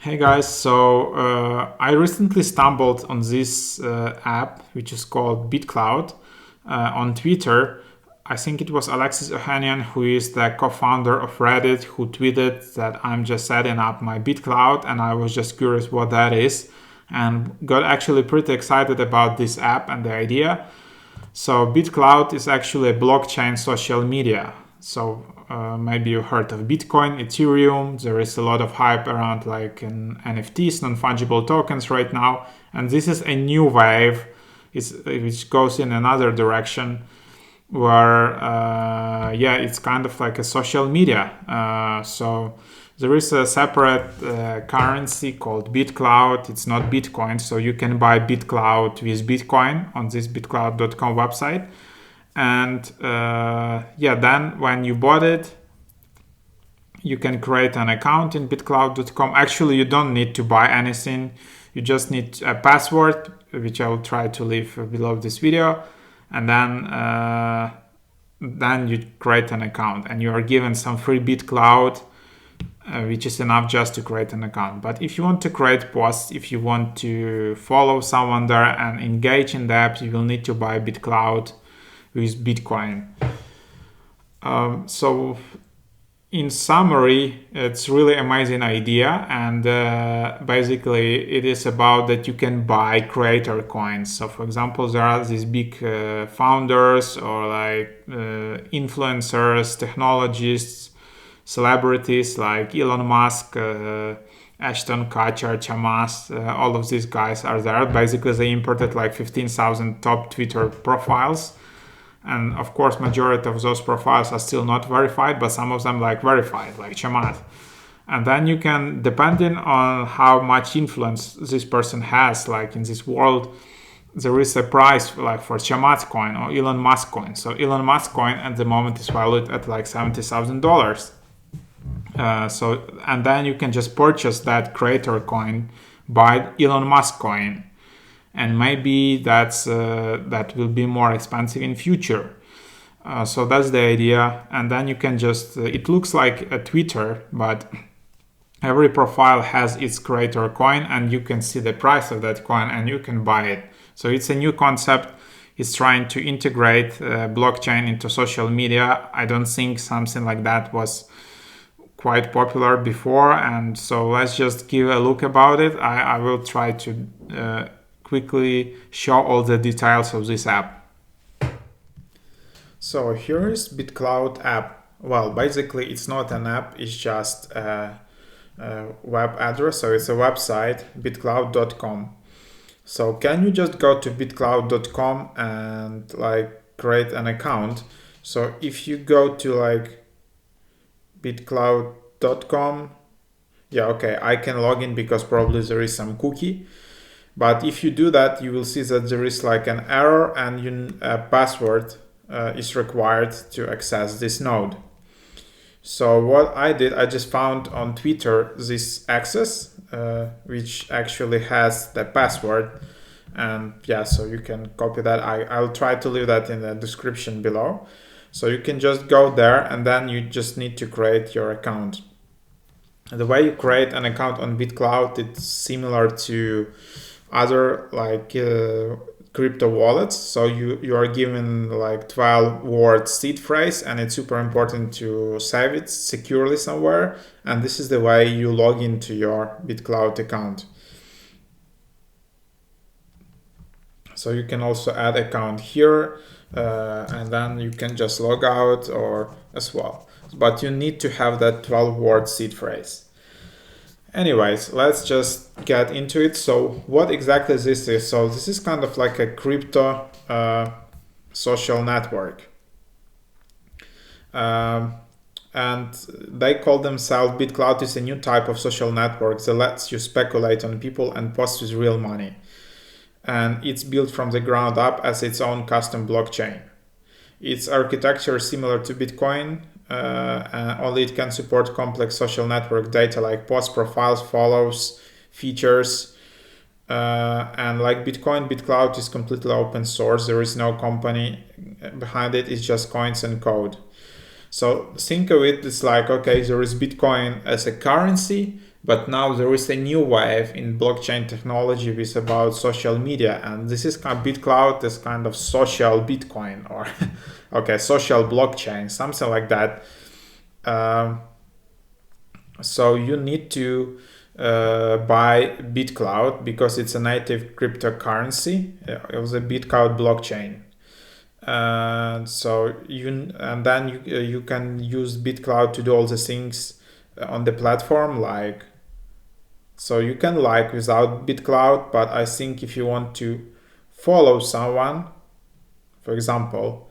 Hey guys, I recently stumbled on this app which is called BitClout on Twitter. I think it was Alexis Ohanian, who is the co-founder of Reddit, who tweeted that I'm just setting up my BitClout, and I was just curious what that is and got actually pretty excited about this app and the idea. So BitClout is actually a blockchain social media. Maybe you heard of Bitcoin, Ethereum. There is a lot of hype around NFTs, non-fungible tokens right now. And this is a new wave which goes in another direction where, it's kind of like a social media. So there is a separate currency called BitClout. It's not Bitcoin. So you can buy BitClout with Bitcoin on this BitClout.com website. And then when you bought it, you can create an account in BitClout.com. Actually, you don't need to buy anything. You just need a password, which I will try to leave below this video. And then you create an account and you are given some free BitClout, which is enough just to create an account. But if you want to create posts, if you want to follow someone there and engage in the app, you will need to buy BitClout with Bitcoin. So in summary, it's really amazing idea, and basically it is about that you can buy creator coins. So for example, there are these big founders or influencers, technologists, celebrities like Elon Musk, Ashton Kutcher, Chamas, all of these guys are there. Basically they imported 15,000 top Twitter profiles. And of course, majority of those profiles are still not verified, but some of them verified, like Chamat. And then you can, depending on how much influence this person has, in this world, there is a price for Chamat coin or Elon Musk coin. So Elon Musk coin at the moment is valued at $70,000. And then you can just purchase that creator coin by Elon Musk coin. And maybe that will be more expensive in future. So that's the idea. And then you can just, it looks like a Twitter, but every profile has its creator coin and you can see the price of that coin and you can buy it. So it's a new concept. It's trying to integrate blockchain into social media. I don't think something like that was quite popular before. And so let's just give a look about it. I will try to quickly show all the details of this app. So here is BitClout app. Well, basically it's not an app, it's just a web address. So it's a website, bitclout.com. So can you just go to bitclout.com and create an account? So if you go to bitclout.com, I can log in because probably there is some cookie. But if you do that, you will see that there is an error and a password is required to access this node. So what I did, I just found on Twitter this access, which actually has the password. And so you can copy that. I'll try to leave that in the description below. So you can just go there and then you just need to create your account. The way you create an account on BitClout, it's similar to other crypto wallets. So you are given 12-word seed phrase, and it's super important to save it securely somewhere. And this is the way you log into your BitClout account. So you can also add account here, and then you can just log out or as well. But you need to have that 12-word seed phrase. Anyways, let's just get into it. So what exactly this is? So this is kind of like a crypto social network. And they call themselves, BitClout is a new type of social network that lets you speculate on people and post with real money. And it's built from the ground up as its own custom blockchain. Its architecture is similar to Bitcoin, only it can support complex social network data like post profiles, follows, features. And like Bitcoin, BitClout is completely open source. There is no company behind it. It's just coins and code. So think of it, it's okay, there is Bitcoin as a currency, But now there is a new wave in blockchain technology with about social media, and this is kind of BitClout is kind of social Bitcoin or okay, social blockchain, something like that. So you need to buy BitClout because it's a native cryptocurrency. It was a BitClout blockchain. So you can use BitClout to do all the things on the platform, like so you can like without BitClout, but I think if you want to follow someone, for example,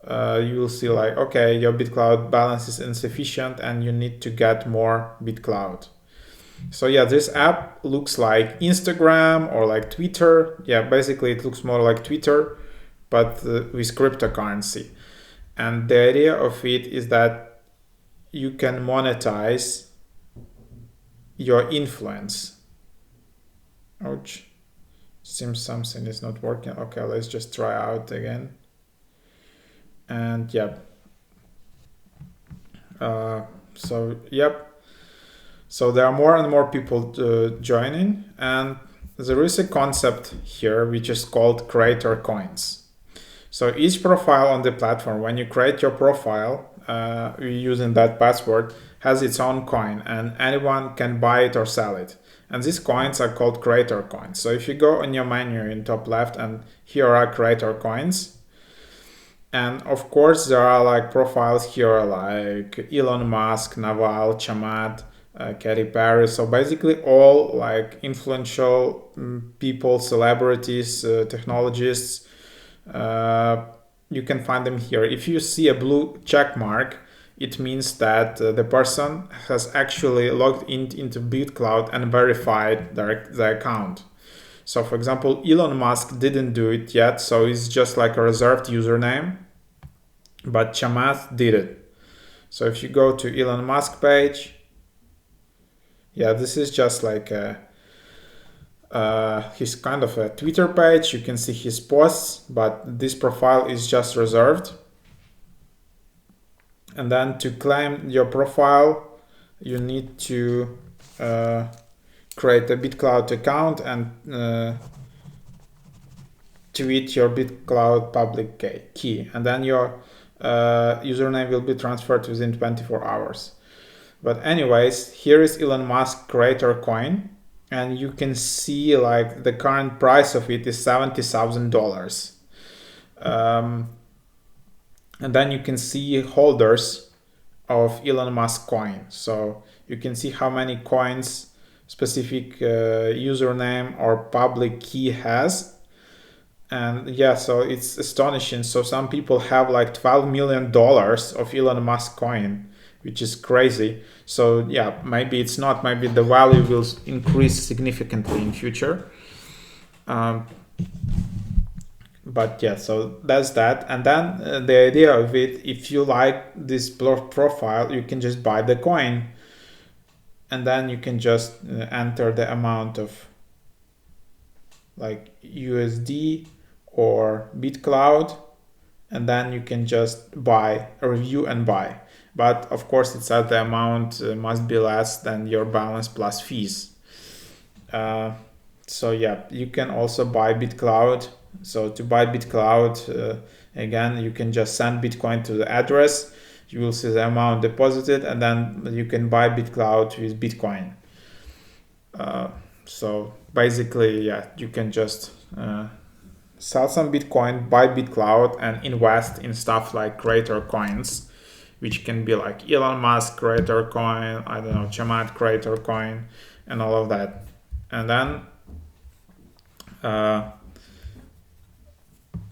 you will see like, okay, your BitClout balance is insufficient and you need to get more BitClout. So yeah, this app looks like Instagram or like Twitter. Yeah, basically it looks more like Twitter, but with cryptocurrency. And the idea of it is that you can monetize your influence. Ouch. Seems something is not working. Okay, let's just try out again. And yep. So yep. So there are more and more people joining, and there is a concept here which is called creator coins. So each profile on the platform, when you create your profile using that password, has its own coin, and anyone can buy it or sell it. And these coins are called creator coins. So if you go on your menu in top left, and here are creator coins, and of course there are like profiles here like Elon Musk, Naval, Chamath, Katy Perry. So basically all like influential people, celebrities, technologists. You can find them here. If you see a blue check mark, it means that the person has actually logged into BitClout and verified their account. So for example, Elon Musk didn't do it yet, so it's just like a reserved username, but Chamath did it. So if you go to Elon Musk page, yeah, this is just like his kind of a Twitter page. You can see his posts, but this profile is just reserved. And then to claim your profile, you need to create a BitClout account and tweet your BitClout public key, and then your username will be transferred within 24 hours. But anyways, here is Elon Musk creator coin, and you can see like the current price of it is $70,000. And then you can see holders of Elon Musk coin. So you can see how many coins specific username or public key has. And yeah, so it's astonishing. So some people have like $12 million of Elon Musk coin, which is crazy. So yeah, maybe it's not, maybe the value will increase significantly in future. But yeah, so that's that. And then the idea of it, if you like this profile, you can just buy the coin, and then you can just enter the amount of like USD or BitClout, and then you can just buy, review and buy. But of course it's at the amount must be less than your balance plus fees. So yeah, you can also buy BitClout. So to buy BitClout, again, you can just send Bitcoin to the address. You will see the amount deposited, and then you can buy BitClout with Bitcoin. So basically, yeah, you can just sell some Bitcoin, buy BitClout, and invest in stuff like creator coins, which can be like Elon Musk creator coin, I don't know, Chamath creator coin, and all of that. And then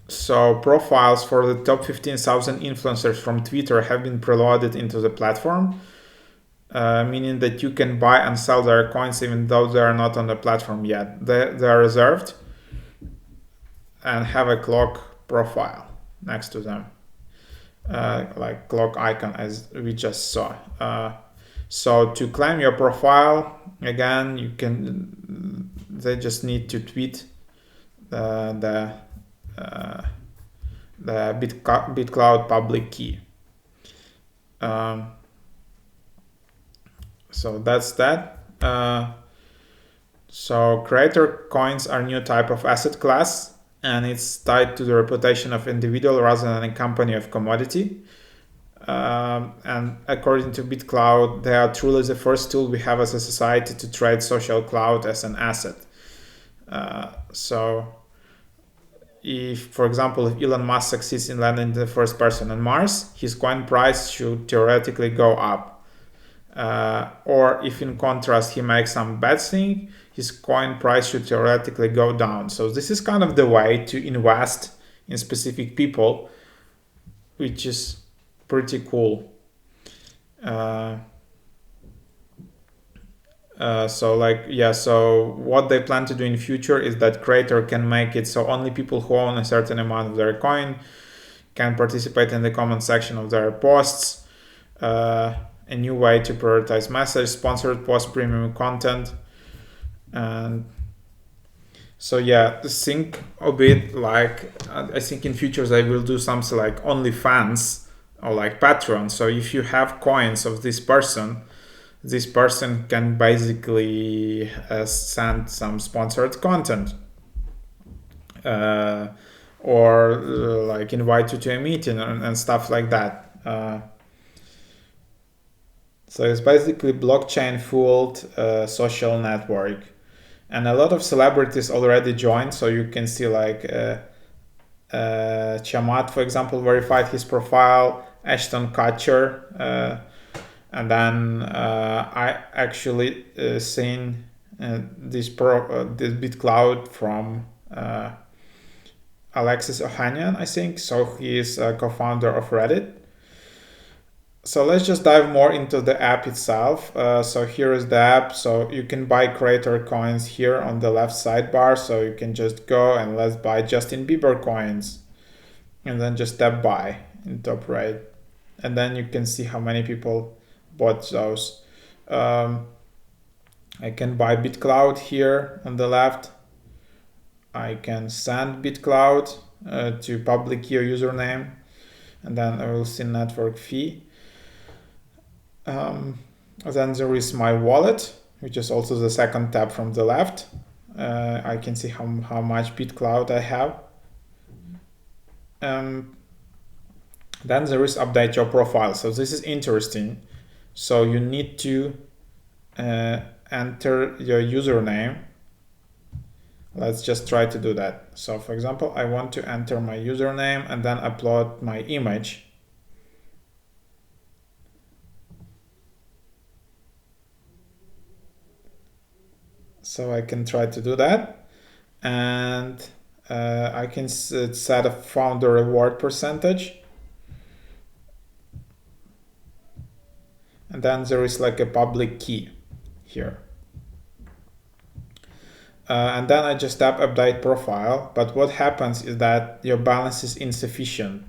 so profiles for the top 15,000 influencers from Twitter have been preloaded into the platform, meaning that you can buy and sell their coins even though they are not on the platform yet. They are reserved and have a clock profile next to them, like clock icon as we just saw. So to claim your profile, again, they just need to tweet the BitClout public key. So that's that. So creator coins are new type of asset class, and it's tied to the reputation of individual rather than a company of commodity. And according to BitClout, they are truly the first tool we have as a society to trade social cloud as an asset. So if, for example, if Elon Musk succeeds in landing the first person on Mars, his coin price should theoretically go up. Or if in contrast he makes some bad thing, his coin price should theoretically go down. So this is kind of the way to invest in specific people, which is pretty cool. So what they plan to do in future is that creator can make it so only people who own a certain amount of their coin can participate in the comment section of their posts. A new way to prioritize message, sponsored post, premium content. And so yeah, think a bit like, I think in futures I will do something like OnlyFans or like Patreon. So if you have coins of this person can basically send some sponsored content, or like invite you to a meeting and stuff like that. So it's basically blockchain fueled social network, and a lot of celebrities already joined. So you can see like Chamat, for example, verified his profile, Ashton Kutcher. And then I actually seen this BitClout from Alexis Ohanian, I think. So he is a co-founder of Reddit. So let's just dive more into the app itself. So here is the app. So you can buy creator coins here on the left sidebar. So you can just go and let's buy Justin Bieber coins, and then just tap buy in top right, and then you can see how many people bought those. I can buy BitClout here on the left. I can send BitClout to public key or username, and then I will see network fee. Then there is my wallet, which is also the second tab from the left. I can see how much BitClout I have. Then there is update your profile. So this is interesting. So you need to enter your username. Let's just try to do that. So for example, I want to enter my username and then upload my image. So I can try to do that. And I can set a founder reward percentage. And then there is like a public key here. And then I just tap update profile. But what happens is that your balance is insufficient.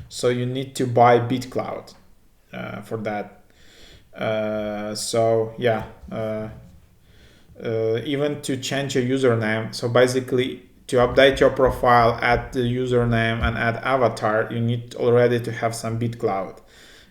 So you need to buy BitClout for that. Even to change your username. So basically to update your profile, add the username and add avatar, you need already to have some BitClout.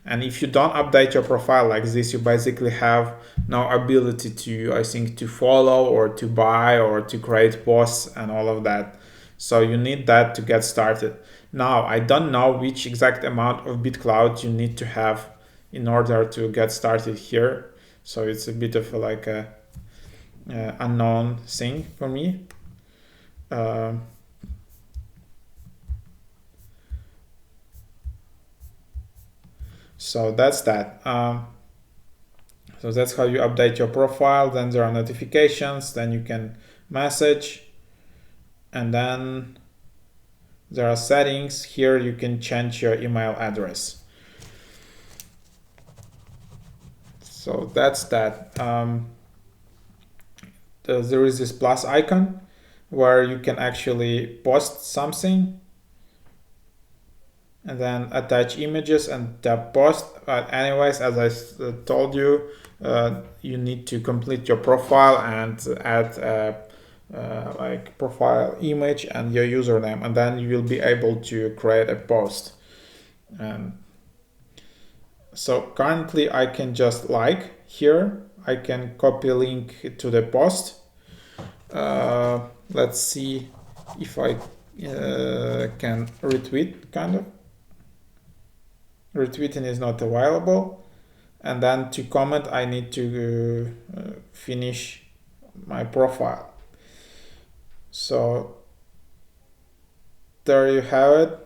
And if you don't update your profile like this, you basically have no ability to, I think, to follow or to buy or to create posts and all of that. So you need that to get started. Now, I don't know which exact amount of BitClout you need to have in order to get started here. So it's a bit of like a unknown thing for me. So that's that. So that's how you update your profile. Then there are notifications. Then you can message. And then there are settings. Here you can change your email address. So that's that. There is this plus icon where you can actually post something and then attach images and tap post. Anyways, as I told you, you need to complete your profile and add like profile image and your username, and then you will be able to create a post. And so currently I can just like here, I can copy link to the post. Let's see if I can retweet, kind of. Retweeting is not available. And then to comment, I need to finish my profile. So there you have it.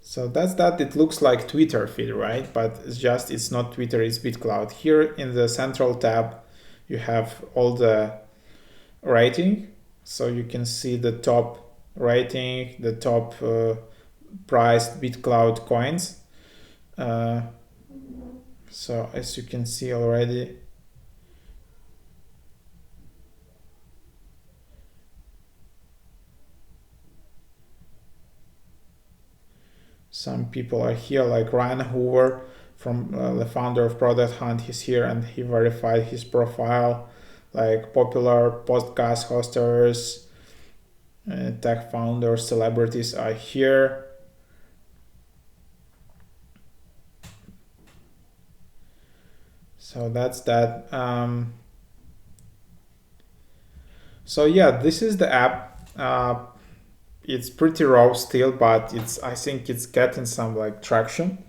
So that's that. It looks like Twitter feed, right? But it's not Twitter, it's BitClout. Here in the central tab, you have all the rating. So you can see the top rating, the top priced BitClout coins. So as you can see already, some people are here, like Ryan Hoover, from the founder of Product Hunt. He's here and he verified his profile. Like popular podcast hosters, tech founders, celebrities are here. So that's that. So yeah, this is the app. It's pretty raw still, but I think it's getting some like traction.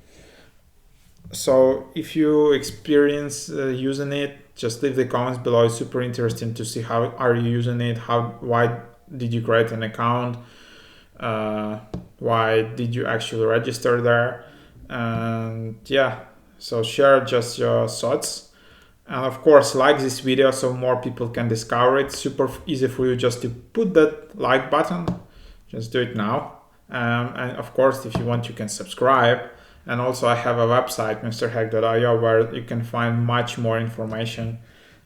So if you experience using it, just leave the comments below. It's super interesting to see how are you using it, why did you create an account, why did you actually register there, and yeah, so share just your thoughts. And of course, like this video so more people can discover it. Super easy for you just to put that like button. Just do it now. And of course, if you want, you can subscribe. And also I have a website, mrhack.io, where you can find much more information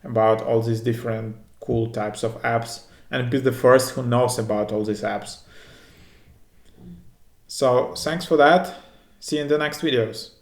about all these different cool types of apps and be the first who knows about all these apps. So thanks for that. See you in the next videos.